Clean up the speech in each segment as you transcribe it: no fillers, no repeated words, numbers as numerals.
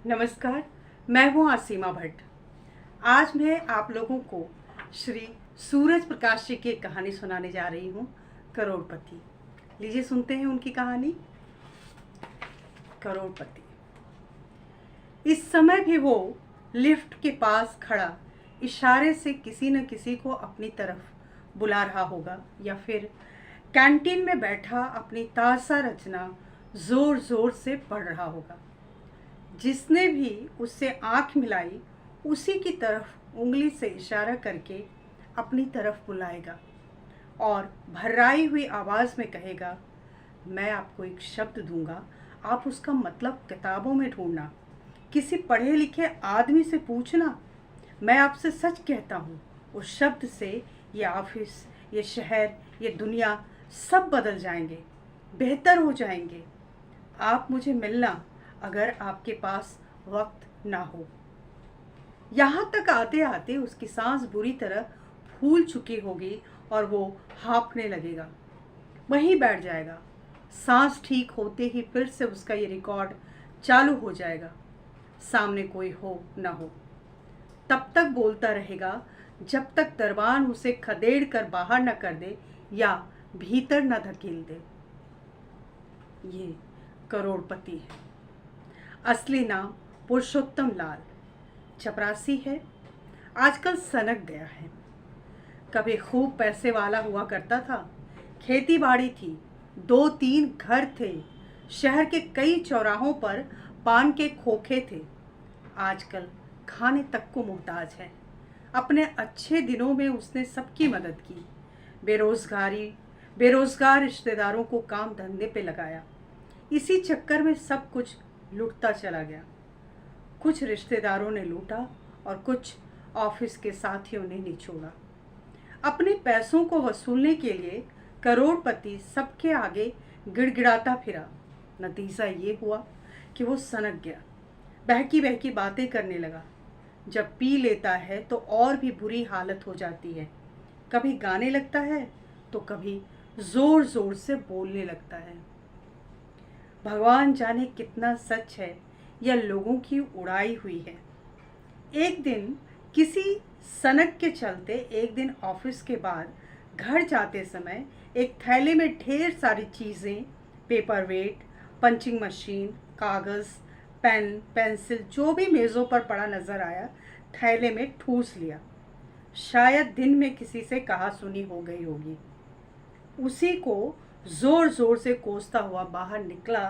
नमस्कार। मैं हूँ आसीमा भट्ट। आज मैं आप लोगों को श्री सूरज प्रकाश जी की एक कहानी सुनाने जा रही हूँ, करोड़पति। लीजिए सुनते हैं उनकी कहानी। करोड़पति। इस समय भी वो लिफ्ट के पास खड़ा इशारे से किसी न किसी को अपनी तरफ बुला रहा होगा, या फिर कैंटीन में बैठा अपनी ताज़ा रचना जोर जोर से पढ़ रहा होगा। जिसने भी उससे आंख मिलाई उसी की तरफ उंगली से इशारा करके अपनी तरफ बुलाएगा और भर्राई हुई आवाज़ में कहेगा, मैं आपको एक शब्द दूंगा, आप उसका मतलब किताबों में ढूंढना, किसी पढ़े लिखे आदमी से पूछना। मैं आपसे सच कहता हूँ, उस शब्द से ये ऑफिस, ये शहर, ये दुनिया सब बदल जाएंगे, बेहतर हो जाएंगे। आप मुझे मिलना अगर आपके पास वक्त ना हो। यहाँ तक आते आते उसकी सांस बुरी तरह फूल चुकी होगी और वो हाँफने लगेगा, वहीं बैठ जाएगा। सांस ठीक होते ही फिर से उसका ये रिकॉर्ड चालू हो जाएगा, सामने कोई हो ना हो। तब तक बोलता रहेगा जब तक दरबान उसे खदेड़ कर बाहर न कर दे या भीतर न धकेल दे। ये करोड़पति है। असली नाम पुरुषोत्तम लाल, चपरासी है। आजकल सनक गया है। कभी खूब पैसे वाला हुआ करता था, खेती बाड़ी थी, 2-3 घर थे, शहर के कई चौराहों पर पान के खोखे थे। आजकल खाने तक को मोहताज है। अपने अच्छे दिनों में उसने सबकी मदद की। बेरोजगार रिश्तेदारों को काम धंधे पे लगाया। इसी चक्कर में सब कुछ लूटता चला गया। कुछ रिश्तेदारों ने लूटा और कुछ ऑफिस के साथियों ने निचोड़ा। अपने पैसों को वसूलने के लिए करोड़पति सबके आगे गिड़गिड़ाता फिरा। नतीजा ये हुआ कि वो सनक गया, बहकी बहकी बातें करने लगा। जब पी लेता है तो और भी बुरी हालत हो जाती है। कभी गाने लगता है तो कभी जोर जोर से बोलने लगता है। भगवान जाने कितना सच है या लोगों की उड़ाई हुई है। एक दिन किसी सनक के चलते एक दिन ऑफिस के बाद घर जाते समय एक थैले में ढेर सारी चीज़ें, पेपर वेट, पंचिंग मशीन, कागज़, पेन, पेंसिल, जो भी मेज़ों पर पड़ा नज़र आया, थैले में ठूस लिया। शायद दिन में किसी से कहा सुनी हो गई होगी। उसी को जोर जोर से कोसता हुआ बाहर निकला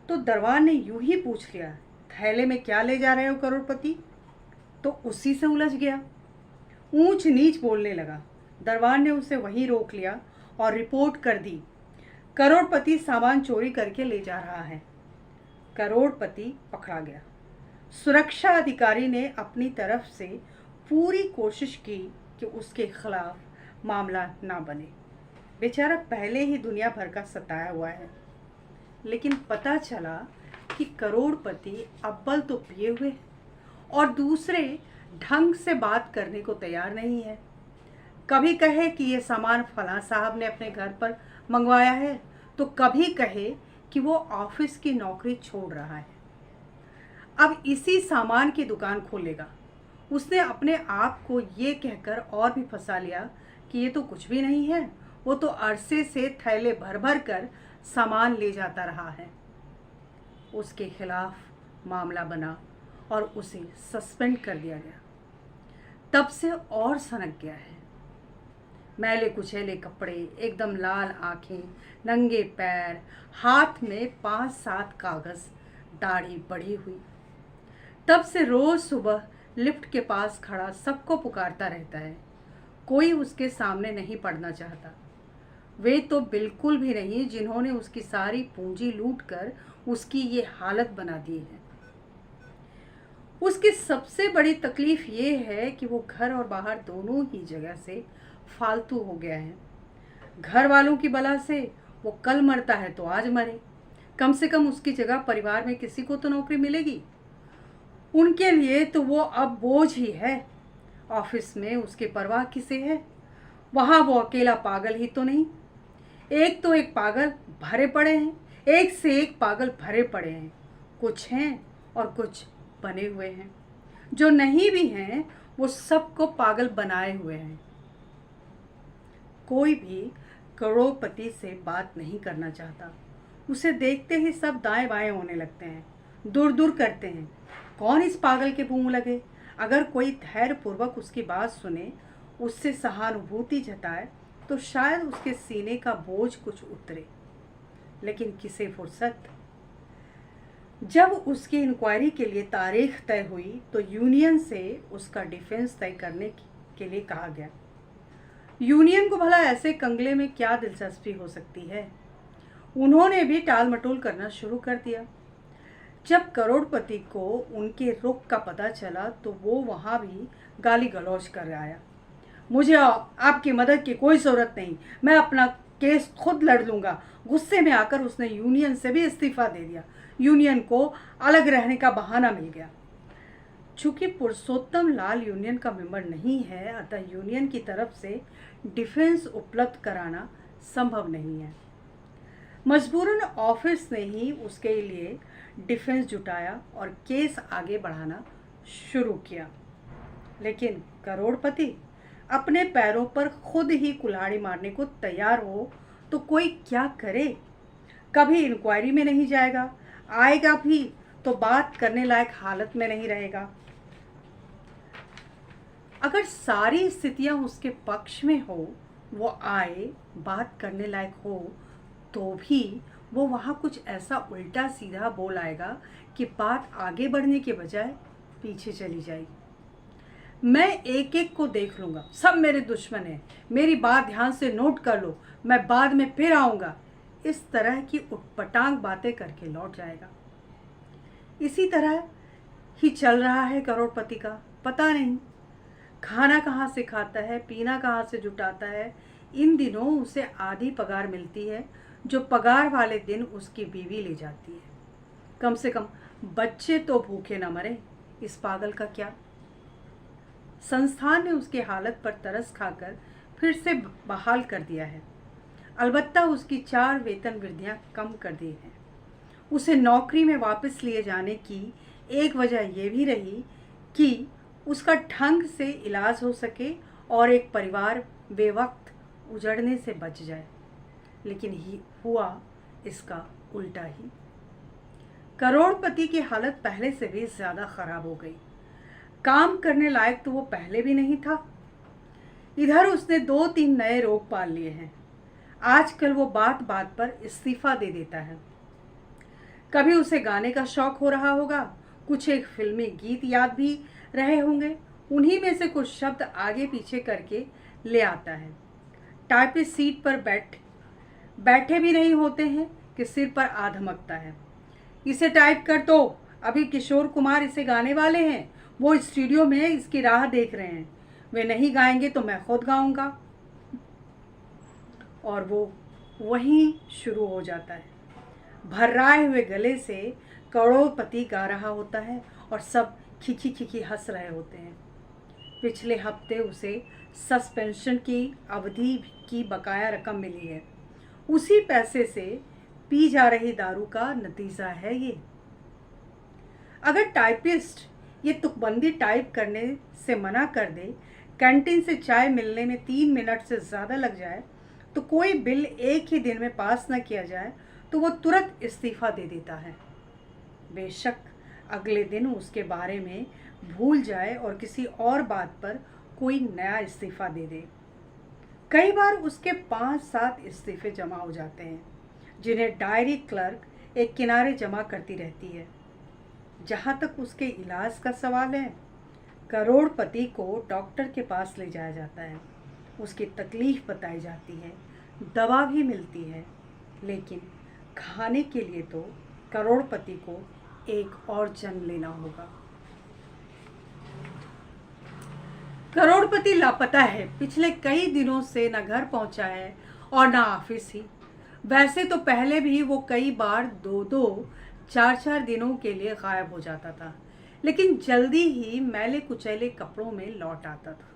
तो दरबान ने यूं ही पूछ लिया, थैले में क्या ले जा रहे हो करोड़पति? तो उसी से उलझ गया, ऊंच नीच बोलने लगा। दरबान ने उसे वहीं रोक लिया और रिपोर्ट कर दी, करोड़पति सामान चोरी करके ले जा रहा है। करोड़पति पकड़ा गया। सुरक्षा अधिकारी ने अपनी तरफ से पूरी कोशिश की कि उसके खिलाफ मामला ना बने। बेचारा पहले ही दुनिया भर का सताया हुआ है। लेकिन पता चला कि करोड़पति अव्वल तो पिए हुए है और दूसरे ढंग से बात करने को तैयार नहीं है। कभी कहे कि ये सामान फलां साहब ने अपने घर पर मंगवाया है, तो कभी कहे कि वो ऑफिस की नौकरी छोड़ रहा है, अब इसी सामान की दुकान खोलेगा। उसने अपने आप को ये कहकर और भी फंसा लिया कि ये तो कुछ भी नहीं है, वो तो अरसे से थैले भर भर कर सामान ले जाता रहा है। उसके खिलाफ मामला बना और उसे सस्पेंड कर दिया गया। तब से और सनक गया है। मैले कुचैले कपड़े, एकदम लाल आंखें, नंगे पैर, हाथ में 5-7 कागज, दाढ़ी बढ़ी हुई। तब से रोज सुबह लिफ्ट के पास खड़ा सबको पुकारता रहता है। कोई उसके सामने नहीं पड़ना चाहता। वे तो बिल्कुल भी नहीं जिन्होंने उसकी सारी पूंजी लूटकर उसकी ये हालत बना दी है। उसकी सबसे बड़ी तकलीफ ये है कि वो घर और बाहर दोनों ही जगह से फालतू हो गया है। घर वालों की बला से वो कल मरता है तो आज मरे, कम से कम उसकी जगह परिवार में किसी को तो नौकरी मिलेगी। उनके लिए तो वो अब बोझ ही है। ऑफिस में उसकी परवाह किसे है? वहाँ वो अकेला पागल ही तो नहीं, एक तो एक पागल भरे पड़े हैं, एक से एक पागल भरे पड़े हैं। कुछ हैं और कुछ बने हुए हैं। जो नहीं भी हैं वो सबको पागल बनाए हुए हैं। कोई भी करोड़पति से बात नहीं करना चाहता। उसे देखते ही सब दाएं बाएं होने लगते हैं, दूर दूर करते हैं। कौन इस पागल के मुंह लगे। अगर कोई धैर्यपूर्वक उसकी बात सुने, उससे सहानुभूति जताए, तो शायद उसके सीने का बोझ कुछ उतरे। लेकिन किसे फुर्सत। जब उसकी इंक्वायरी के लिए तारीख तय हुई तो यूनियन से उसका डिफेंस तय करने के लिए कहा गया। यूनियन को भला ऐसे कंगले में क्या दिलचस्पी हो सकती है। उन्होंने भी टाल मटोल करना शुरू कर दिया। जब करोड़पति को उनके रुख का पता चला तो वो वहाँ भी गाली गलौज कर आया। मुझे आपकी मदद की कोई ज़रूरत नहीं, मैं अपना केस खुद लड़ लूँगा। गुस्से में आकर उसने यूनियन से भी इस्तीफ़ा दे दिया। यूनियन को अलग रहने का बहाना मिल गया। चूँकि पुरुषोत्तम लाल यूनियन का मेंबर नहीं है, अतः यूनियन की तरफ से डिफेंस उपलब्ध कराना संभव नहीं है। मजबूरन ऑफिस ने ही उसके लिए डिफेंस जुटाया और केस आगे बढ़ाना शुरू किया। लेकिन करोड़पति अपने पैरों पर खुद ही कुल्हाड़ी मारने को तैयार हो तो कोई क्या करे। कभी इंक्वायरी में नहीं जाएगा, आएगा भी तो बात करने लायक हालत में नहीं रहेगा। अगर सारी स्थितियां उसके पक्ष में हो, वो आए, बात करने लायक हो, तो भी वो वहाँ कुछ ऐसा उल्टा सीधा बोल आएगा कि बात आगे बढ़ने के बजाय पीछे चली जाएगी। मैं एक एक को देख लूँगा, सब मेरे दुश्मन हैं, मेरी बात ध्यान से नोट कर लो, मैं बाद में फिर आऊँगा। इस तरह की उटपटांग बातें करके लौट जाएगा। इसी तरह ही चल रहा है करोड़पति का। पता नहीं खाना कहाँ से खाता है, पीना कहाँ से जुटाता है। इन दिनों उसे आधी पगार मिलती है, जो पगार वाले दिन उसकी बीवी ले जाती है। कम से कम बच्चे तो भूखे न मरे। इस पागल का क्या। संस्थान ने उसकी हालत पर तरस खाकर फिर से बहाल कर दिया है। अलबत्ता उसकी 4 वेतन वृद्धियां कम कर दी हैं। उसे नौकरी में वापस लिए जाने की एक वजह यह भी रही कि उसका ढंग से इलाज हो सके और एक परिवार बेवक्त उजड़ने से बच जाए। लेकिन हुआ इसका उल्टा ही। करोड़पति की हालत पहले से भी ज़्यादा खराब हो गई। काम करने लायक तो वो पहले भी नहीं था। इधर उसने 2-3 नए रोग पाल लिए हैं। आजकल वो बात बात पर इस्तीफा दे देता है। कभी उसे गाने का शौक हो रहा होगा, कुछ एक फिल्मी गीत याद भी रहे होंगे, उन्हीं में से कुछ शब्द आगे पीछे करके ले आता है। टाइपिस्ट सीट पर बैठे भी नहीं होते हैं कि सिर पर आ धमकता है। इसे टाइप कर दो, अभी किशोर कुमार इसे गाने वाले हैं, वो स्टूडियो में इसकी राह देख रहे हैं, वे नहीं गाएंगे तो मैं खुद गाऊंगा। और वो वहीं शुरू हो जाता है। भर्राए हुए गले से करोड़पति गा रहा होता है और सब खिखी खिखी हंस रहे होते हैं। पिछले हफ्ते उसे सस्पेंशन की अवधि की बकाया रकम मिली है। उसी पैसे से पी जा रही दारू का नतीजा है ये। अगर टाइपिस्ट ये तुकबंदी टाइप करने से मना कर दे, कैंटीन से चाय मिलने में 3 मिनट से ज़्यादा लग जाए, तो कोई बिल एक ही दिन में पास न किया जाए, तो वो तुरंत इस्तीफ़ा दे देता है। बेशक अगले दिन उसके बारे में भूल जाए और किसी और बात पर कोई नया इस्तीफ़ा दे दे। कई बार उसके 5-7 इस्तीफ़े जमा हो जाते हैं, जिन्हें डायरी क्लर्क एक किनारे जमा करती रहती है। जहाँ तक उसके इलाज का सवाल है, करोड़पति को डॉक्टर के पास ले जाया जाता है, उसकी तकलीफ़ बताई जाती है, दवा भी मिलती है, लेकिन खाने के लिए तो करोड़पति को एक और जन्म लेना होगा। करोड़पति लापता है। पिछले कई दिनों से न घर पहुंचा है और न ऑफिस ही। वैसे तो पहले भी वो कई बार 2-2, 4-4 दिनों के लिए गायब हो जाता था, लेकिन जल्दी ही मैले कुचैले कपड़ों में लौट आता था।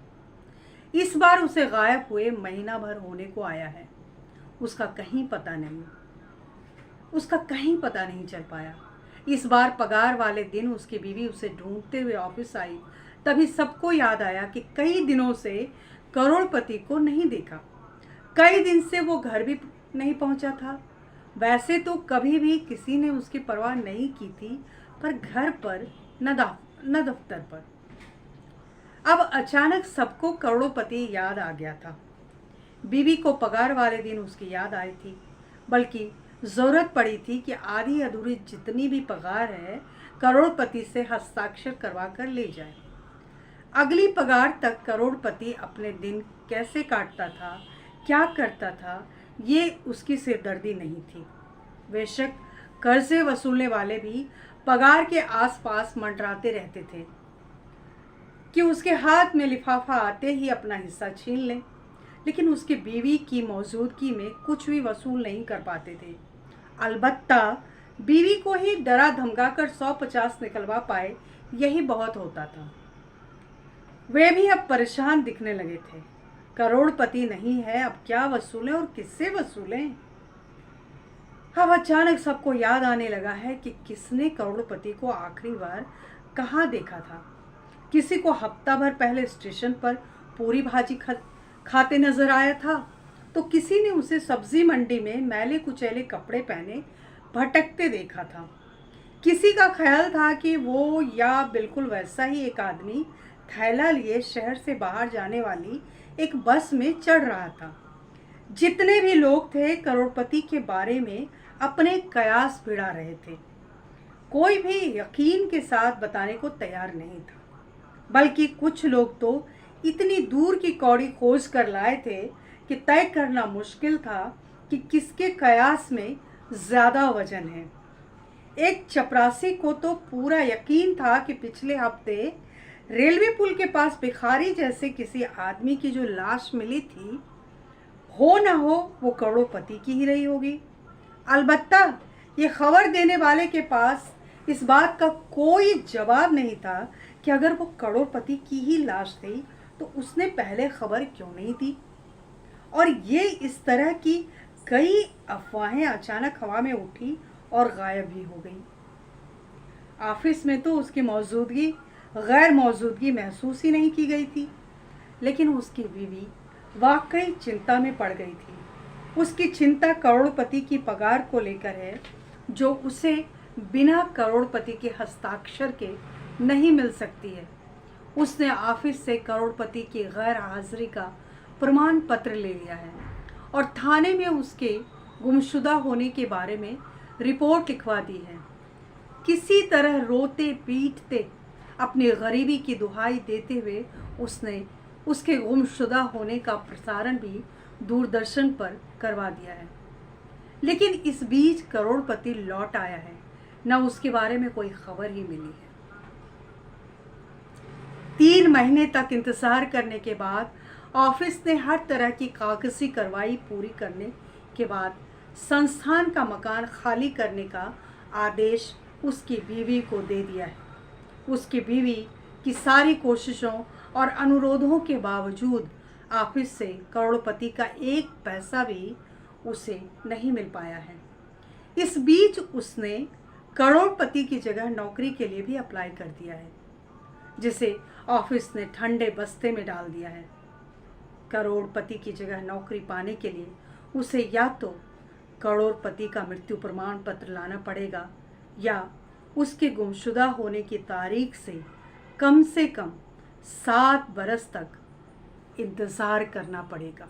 इस बार उसे गायब हुए महीना भर होने को आया है। उसका कहीं पता नहीं चल पाया। इस बार पगार वाले दिन उसकी बीवी उसे ढूंढते हुए ऑफिस आई। तभी सबको याद आया कि कई दिनों से करोड़पति को नहीं देखा। कई दिन से वो घर भी नहीं पहुंचा था। वैसे तो कभी भी किसी ने उसकी परवाह नहीं की थी, पर घर पर न दफ्तर पर। अब अचानक सबको करोड़पति याद आ गया था। बीवी को पगार वाले दिन उसकी याद आई थी, बल्कि जरूरत पड़ी थी कि आधी अधूरी जितनी भी पगार है करोड़पति से हस्ताक्षर करवा कर ले जाए। अगली पगार तक करोड़पति अपने दिन कैसे काटता था, क्या करता था, ये उसकी सिरदर्दी नहीं थी। बेशक कर्जे वसूलने वाले भी पगार के आसपास मंडराते रहते थे कि उसके हाथ में लिफाफा आते ही अपना हिस्सा छीन लें, लेकिन उसकी बीवी की मौजूदगी में कुछ भी वसूल नहीं कर पाते थे। अलबत्ता बीवी को ही डरा धमकाकर 150 निकलवा पाए, यही बहुत होता था। वे भी अब परेशान दिखने लगे थे। करोड़पति नहीं है, अब क्या वसूलें और किससे वसूलें। अब अचानक सबको याद आने लगा है कि किसने करोड़पति को आखिरी बार कहाँ देखा था। किसी को हफ्ता भर पहले स्टेशन पर पूरी भाजी खाते नजर आया था, तो किसी ने उसे सब्जी मंडी में मैले कुचैले कपड़े पहने भटकते देखा था। किसी का ख्याल था कि वो या बिल्कुल वैसा ही एक आदमी थैला लिए शहर से बाहर जाने वाली एक बस में चढ़ रहा था। जितने भी लोग थे करोड़पति के बारे में अपने कयास भिड़ा रहे थे। कोई भी यकीन के साथ बताने को तैयार नहीं था, बल्कि कुछ लोग तो इतनी दूर की कौड़ी खोज कर लाए थे कि तय करना मुश्किल था कि किसके कयास में ज़्यादा वजन है। एक चपरासी को तो पूरा यकीन था कि पिछले हफ्ते रेलवे पुल के पास भिखारी जैसे किसी आदमी की जो लाश मिली थी, हो ना हो वो करोड़पति की ही रही होगी। अलबत्ता ये खबर देने वाले के पास इस बात का कोई जवाब नहीं था कि अगर वो करोड़पति की ही लाश थी तो उसने पहले खबर क्यों नहीं दी। और ये इस तरह की कई अफवाहें अचानक हवा में उठी और गायब भी हो गई। ऑफिस में तो उसकी मौजूदगी गैर मौजूदगी महसूस ही नहीं की गई थी, लेकिन उसकी बीवी वाकई चिंता में पड़ गई थी। उसकी चिंता करोड़पति की पगार को लेकर है, जो उसे बिना करोड़पति के हस्ताक्षर के नहीं मिल सकती है। उसने ऑफिस से करोड़पति की गैर हाजिरी का प्रमाण पत्र ले लिया है और थाने में उसके गुमशुदा होने के बारे में रिपोर्ट लिखवा दी है। किसी तरह रोते पीटते अपनी गरीबी की दुहाई देते हुए उसने उसके गुमशुदा होने का प्रसारण भी दूरदर्शन पर करवा दिया है। लेकिन इस बीच करोड़पति लौट आया है, न उसके बारे में कोई खबर ही मिली है। 3 महीने तक इंतजार करने के बाद ऑफिस ने हर तरह की कागजी कार्रवाई पूरी करने के बाद संस्थान का मकान खाली करने का आदेश उसकी बीवी को दे दिया है। उसकी बीवी की सारी कोशिशों और अनुरोधों के बावजूद ऑफिस से करोड़पति का एक पैसा भी उसे नहीं मिल पाया है। इस बीच उसने करोड़पति की जगह नौकरी के लिए भी अप्लाई कर दिया है, जिसे ऑफिस ने ठंडे बस्ते में डाल दिया है। करोड़पति की जगह नौकरी पाने के लिए उसे या तो करोड़पति का मृत्यु प्रमाण पत्र लाना पड़ेगा या उसके गुमशुदा होने की तारीख से कम 7 बरस तक इंतज़ार करना पड़ेगा।